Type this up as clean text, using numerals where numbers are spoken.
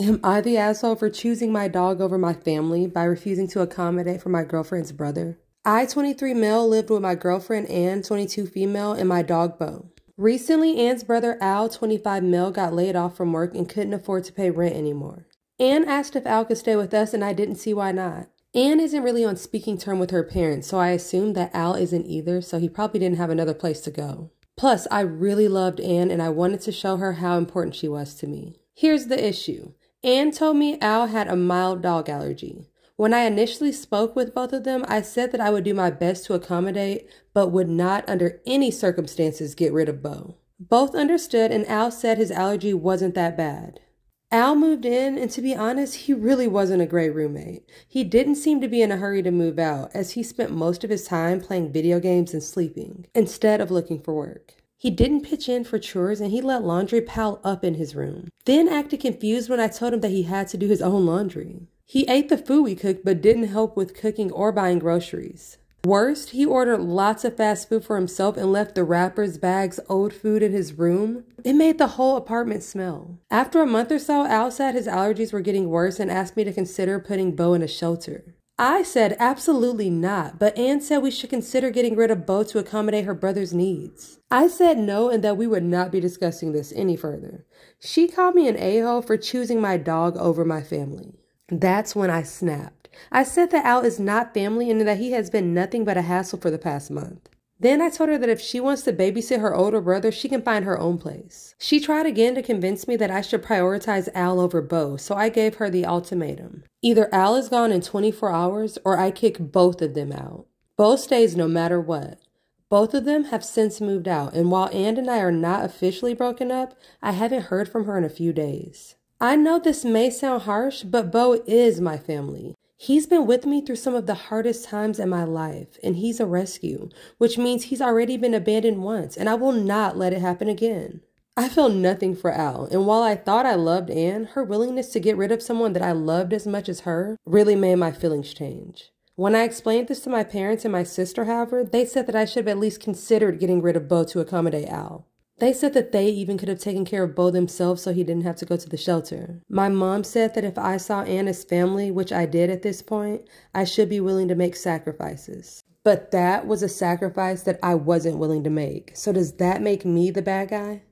Am I the asshole for choosing my dog over my family by refusing to accommodate for my girlfriend's brother? I, 23 male, lived with my girlfriend Ann, 22 female, and my dog Bo. Recently, Ann's brother Al, 25 male, got laid off from work and couldn't afford to pay rent anymore. Ann asked if Al could stay with us, and I didn't see why not. Ann isn't really on speaking term with her parents, so I assumed that Al isn't either, so he probably didn't have another place to go. Plus, I really loved Ann, and I wanted to show her how important she was to me. Here's the issue. Ann told me Al had a mild dog allergy. When I initially spoke with both of them, I said that I would do my best to accommodate, but would not under any circumstances get rid of Bo. Both understood, and Al said his allergy wasn't that bad. Al moved in, and to be honest, he really wasn't a great roommate. He didn't seem to be in a hurry to move out, as he spent most of his time playing video games and sleeping, instead of looking for work. He didn't pitch in for chores, and he let laundry pile up in his room. Then acted confused when I told him that he had to do his own laundry. He ate the food we cooked, but didn't help with cooking or buying groceries. Worst, he ordered lots of fast food for himself and left the wrappers, bags, old food in his room. It made the whole apartment smell. After a month or so, Al said his allergies were getting worse and asked me to consider putting Bo in a shelter. I said absolutely not, but Ann said we should consider getting rid of Bo to accommodate her brother's needs. I said no and that we would not be discussing this any further. She called me an a-hole for choosing my dog over my family. That's when I snapped. I said that Al is not family and that he has been nothing but a hassle for the past month. Then I told her that if she wants to babysit her older brother, she can find her own place. She tried again to convince me that I should prioritize Al over Bo, so I gave her the ultimatum. Either Al is gone in 24 hours or I kick both of them out. Bo stays no matter what. Both of them have since moved out, and while Ann and I are not officially broken up, I haven't heard from her in a few days. I know this may sound harsh, but Bo is my family. He's been with me through some of the hardest times in my life, and he's a rescue, which means he's already been abandoned once, and I will not let it happen again. I feel nothing for Al, and while I thought I loved Ann, her willingness to get rid of someone that I loved as much as her really made my feelings change. When I explained this to my parents and my sister, however, they said that I should have at least considered getting rid of Bo to accommodate Al. They said that they even could have taken care of Bo themselves so he didn't have to go to the shelter. My mom said that if I saw Ann as family, which I did at this point, I should be willing to make sacrifices. But that was a sacrifice that I wasn't willing to make. So does that make me the bad guy?